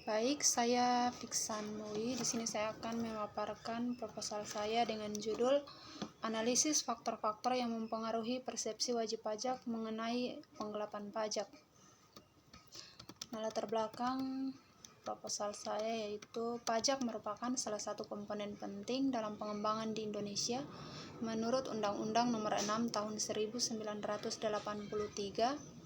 Baik, saya Fiksan Mui. Di sini saya akan memaparkan proposal saya dengan judul Analisis Faktor-faktor yang mempengaruhi persepsi wajib pajak mengenai penggelapan pajak. Latar belakang proposal saya yaitu pajak merupakan salah satu komponen penting dalam pengembangan di Indonesia menurut Undang-Undang Nomor 6 Tahun 1983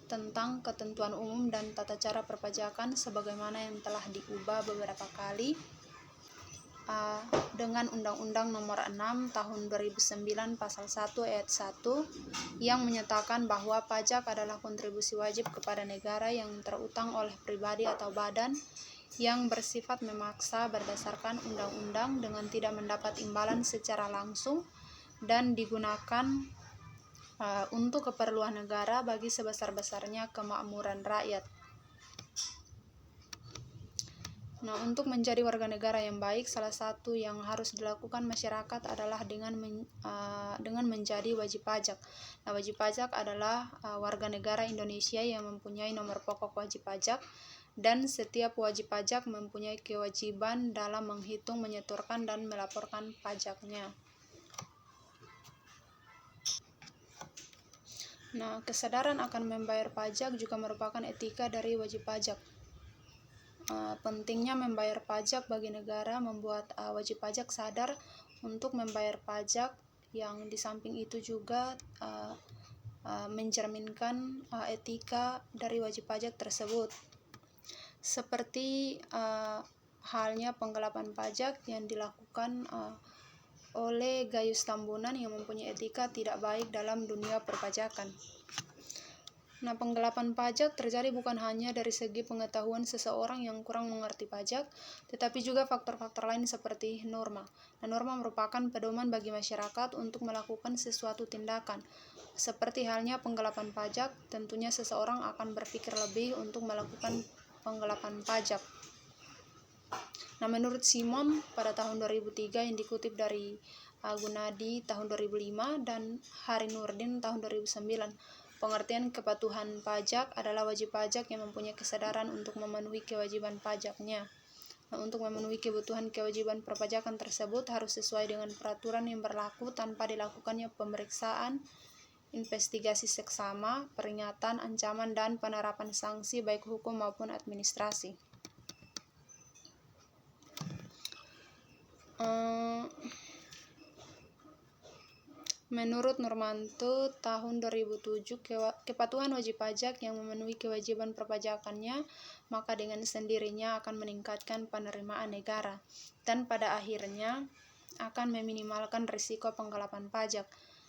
tentang ketentuan umum dan tata cara perpajakan sebagaimana yang telah diubah beberapa kali dengan Undang-Undang Nomor 6 Tahun 2009 Pasal 1 Ayat 1 yang menyatakan bahwa pajak adalah kontribusi wajib kepada negara yang terutang oleh pribadi atau badan yang bersifat memaksa berdasarkan undang-undang dengan tidak mendapat imbalan secara langsung dan digunakan untuk keperluan negara bagi sebesar-besarnya kemakmuran rakyat. Nah, untuk menjadi warga negara yang baik, salah satu yang harus dilakukan masyarakat adalah dengan menjadi wajib pajak. Nah, wajib pajak adalah warga negara Indonesia yang mempunyai nomor pokok wajib pajak, dan setiap wajib pajak mempunyai kewajiban dalam menghitung, menyetorkan, dan melaporkan pajaknya. Nah, kesadaran akan membayar pajak juga merupakan etika dari wajib pajak. Pentingnya membayar pajak bagi negara membuat wajib pajak sadar untuk membayar pajak, yang di samping itu juga mencerminkan etika dari wajib pajak tersebut. Seperti halnya penggelapan pajak yang dilakukan oleh Gayus Tambunan yang mempunyai etika tidak baik dalam dunia perpajakan. Nah, penggelapan pajak terjadi bukan hanya dari segi pengetahuan seseorang yang kurang mengerti pajak, tetapi juga faktor-faktor lain seperti norma. Nah, norma merupakan pedoman bagi masyarakat untuk melakukan sesuatu tindakan. Seperti halnya penggelapan pajak, tentunya seseorang akan berpikir lebih untuk melakukan penggelapan pajak. Nah, menurut Simon pada tahun 2003 yang dikutip dari Gunadi tahun 2005 dan Hari Nurdin tahun 2009, pengertian kepatuhan pajak adalah wajib pajak yang mempunyai kesadaran untuk memenuhi kewajiban pajaknya. Nah, untuk memenuhi kebutuhan kewajiban perpajakan tersebut harus sesuai dengan peraturan yang berlaku tanpa dilakukannya pemeriksaan, investigasi seksama, peringatan, ancaman, dan penerapan sanksi baik hukum maupun administrasi. Menurut Nurmanto tahun 2007, kepatuhan wajib pajak yang memenuhi kewajiban perpajakannya maka dengan sendirinya akan meningkatkan penerimaan negara dan pada akhirnya akan meminimalkan risiko penggelapan pajak.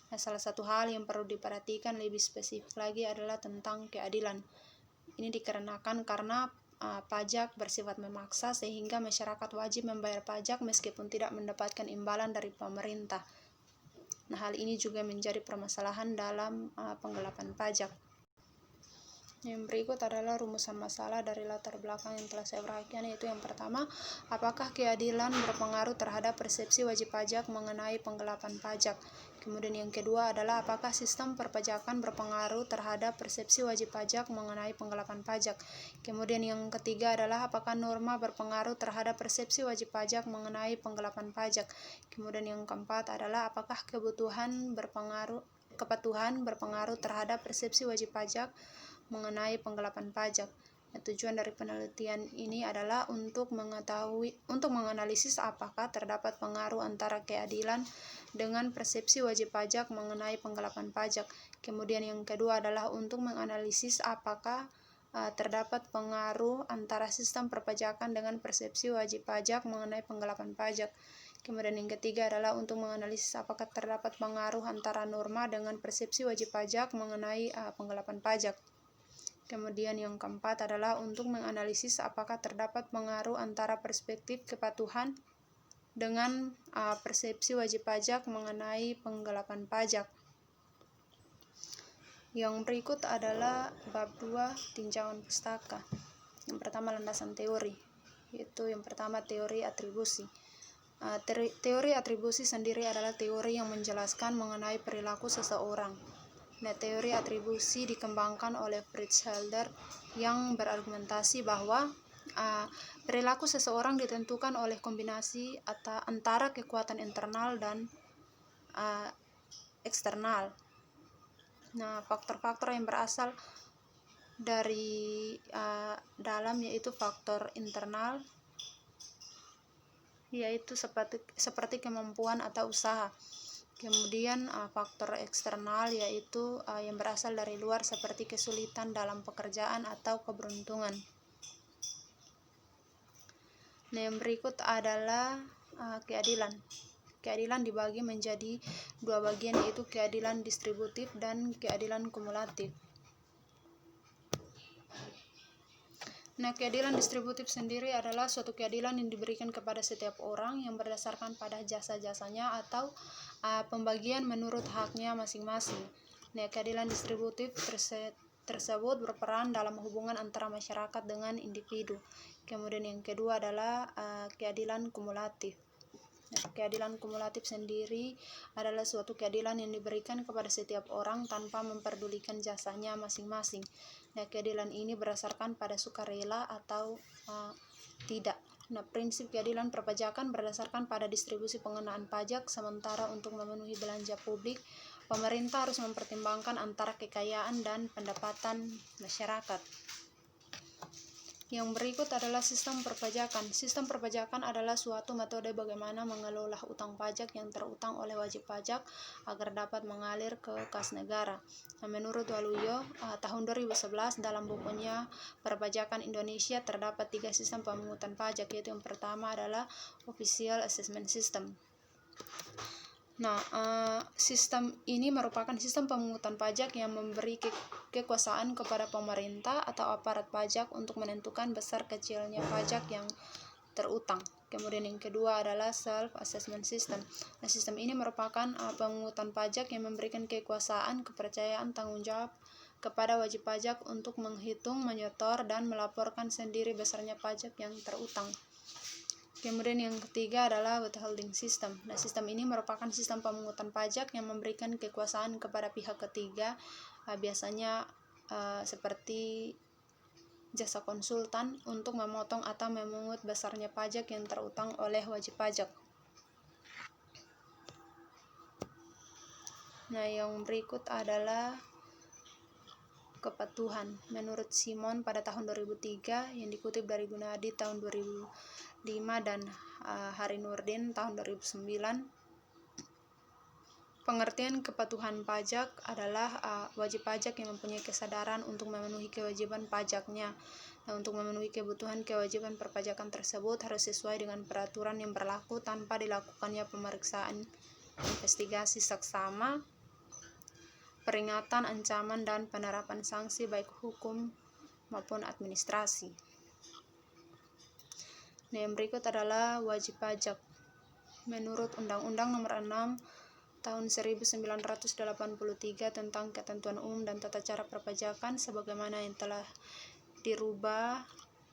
Nah, salah satu hal yang perlu diperhatikan lebih spesifik lagi adalah tentang keadilan. Ini dikarenakan karena pajak bersifat memaksa sehingga masyarakat wajib membayar pajak meskipun tidak mendapatkan imbalan dari pemerintah. Nah, hal ini juga menjadi permasalahan dalam penggelapan pajak. Yang berikut adalah rumusan masalah dari latar belakang yang telah saya perhatikan, yaitu yang pertama, apakah keadilan berpengaruh terhadap persepsi wajib pajak mengenai penggelapan pajak? Kemudian yang kedua adalah apakah sistem perpajakan berpengaruh terhadap persepsi wajib pajak mengenai penggelapan pajak? Kemudian yang ketiga adalah apakah norma berpengaruh terhadap persepsi wajib pajak mengenai penggelapan pajak? Kemudian yang keempat adalah apakah kepatuhan berpengaruh terhadap persepsi wajib pajak mengenai penggelapan pajak. Nah, tujuan dari penelitian ini adalah untuk menganalisis apakah terdapat pengaruh antara keadilan dengan persepsi wajib pajak mengenai penggelapan pajak. Kemudian yang kedua adalah untuk menganalisis apakah terdapat pengaruh antara sistem perpajakan dengan persepsi wajib pajak mengenai penggelapan pajak. Kemudian yang ketiga adalah untuk menganalisis apakah terdapat pengaruh antara norma dengan persepsi wajib pajak mengenai penggelapan pajak. Kemudian yang keempat adalah untuk menganalisis apakah terdapat pengaruh antara perspektif kepatuhan dengan persepsi wajib pajak mengenai penggelapan pajak. Yang berikut adalah bab 2 tinjauan pustaka. Yang pertama, landasan teori, yaitu yang pertama teori atribusi. Teori atribusi sendiri adalah teori yang menjelaskan mengenai perilaku seseorang. Nah, teori atribusi dikembangkan oleh Fritz Helder yang berargumentasi bahwa Perilaku seseorang ditentukan oleh kombinasi antara kekuatan internal dan eksternal. Nah, faktor-faktor yang berasal dari dalam yaitu faktor internal, yaitu seperti kemampuan atau usaha. Kemudian faktor eksternal yaitu yang berasal dari luar seperti kesulitan dalam pekerjaan atau keberuntungan. Nah, yang berikut adalah keadilan. Keadilan dibagi menjadi dua bagian, yaitu keadilan distributif dan keadilan kumulatif. Nah, keadilan distributif sendiri adalah suatu keadilan yang diberikan kepada setiap orang yang berdasarkan pada jasa-jasanya atau pembagian menurut haknya masing-masing. Nah, keadilan distributif tersebut berperan dalam hubungan antara masyarakat dengan individu. Kemudian yang kedua adalah keadilan kumulatif. Nah, keadilan kumulatif sendiri adalah suatu keadilan yang diberikan kepada setiap orang tanpa memperdulikan jasanya masing-masing. Nah, keadilan ini berdasarkan pada sukarela atau tidak. Nah, prinsip keadilan perpajakan berdasarkan pada distribusi pengenaan pajak, sementara untuk memenuhi belanja publik, pemerintah harus mempertimbangkan antara kekayaan dan pendapatan masyarakat. Yang berikut adalah sistem perpajakan. Sistem perpajakan adalah suatu metode bagaimana mengelola utang pajak yang terutang oleh wajib pajak agar dapat mengalir ke kas negara. Nah, menurut Waluyo, tahun 2011 dalam bukunya Perpajakan Indonesia terdapat 3 sistem pemungutan pajak, yaitu yang pertama adalah Official Assessment System. Nah, sistem ini merupakan sistem pemungutan pajak yang memberi kekuasaan kepada pemerintah atau aparat pajak untuk menentukan besar kecilnya pajak yang terutang. Kemudian yang kedua adalah Self-Assessment System. Nah, sistem ini merupakan pemungutan pajak yang memberikan kekuasaan, kepercayaan, tanggung jawab kepada wajib pajak untuk menghitung, menyetor, dan melaporkan sendiri besarnya pajak yang terutang. Kemudian yang ketiga adalah withholding system. Nah, sistem ini merupakan sistem pemungutan pajak yang memberikan kekuasaan kepada pihak ketiga, biasanya seperti jasa konsultan, untuk memotong atau memungut besarnya pajak yang terutang oleh wajib pajak. Nah, yang berikut adalah kepatuhan. Menurut Simon pada tahun 2003 yang dikutip dari Gunadi tahun 2005 dan Hari Nurdin tahun 2009, pengertian kepatuhan pajak adalah wajib pajak yang mempunyai kesadaran untuk memenuhi kewajiban pajaknya. Nah, untuk memenuhi kebutuhan kewajiban perpajakan tersebut harus sesuai dengan peraturan yang berlaku tanpa dilakukannya pemeriksaan, investigasi saksama, peringatan, ancaman, dan penerapan sanksi baik hukum maupun administrasi. Nah, yang berikut adalah wajib pajak. Menurut Undang-Undang Nomor 6 Tahun 1983 tentang Ketentuan Umum dan Tata Cara Perpajakan sebagaimana yang telah dirubah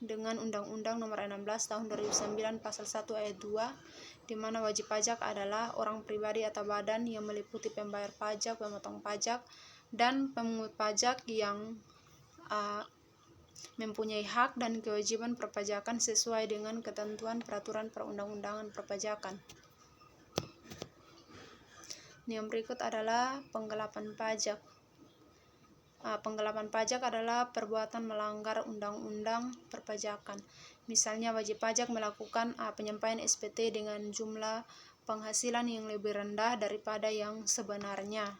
dengan Undang-Undang Nomor 16 Tahun 2009 Pasal 1 Ayat 2, di mana wajib pajak adalah orang pribadi atau badan yang meliputi pembayar pajak, pemotong pajak, dan pemungut pajak yang mempunyai hak dan kewajiban perpajakan sesuai dengan ketentuan peraturan perundang-undangan perpajakan. Yang berikut adalah penggelapan pajak. Penggelapan pajak adalah perbuatan melanggar undang-undang perpajakan. Misalnya wajib pajak melakukan penyampaian SPT dengan jumlah penghasilan yang lebih rendah daripada yang sebenarnya.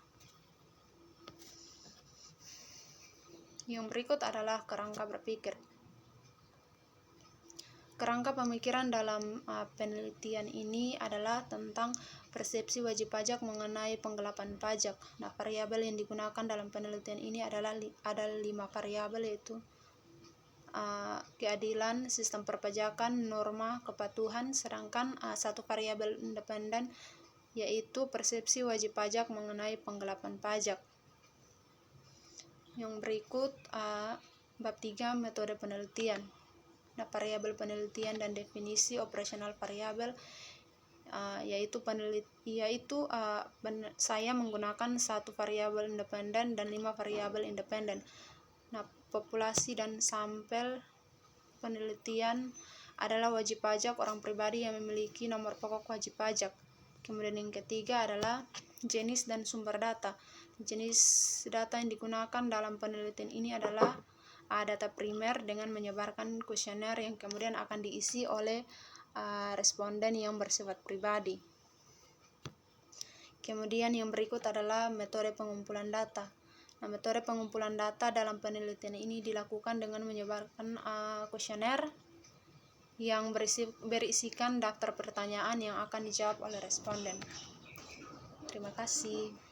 Yang berikut adalah kerangka berpikir. Kerangka pemikiran dalam penelitian ini adalah tentang persepsi wajib pajak mengenai penggelapan pajak. Nah, variabel yang digunakan dalam penelitian ini ada 5 variabel, yaitu keadilan, sistem perpajakan, norma, kepatuhan, sedangkan satu variabel independen yaitu persepsi wajib pajak mengenai penggelapan pajak. Yang berikut bab 3 metode penelitian. Nah, variabel penelitian dan definisi operasional variabel saya menggunakan 1 variabel independen dan 5 variabel independen. Nah, populasi dan sampel penelitian adalah wajib pajak orang pribadi yang memiliki nomor pokok wajib pajak. Kemudian yang ketiga adalah jenis dan sumber data. Jenis data yang digunakan dalam penelitian ini adalah data primer dengan menyebarkan kuesioner yang kemudian akan diisi oleh responden yang bersifat pribadi. Kemudian yang berikut adalah metode pengumpulan data. Nah, metode pengumpulan data dalam penelitian ini dilakukan dengan menyebarkan kuesioner yang berisikan daftar pertanyaan yang akan dijawab oleh responden. Terima kasih.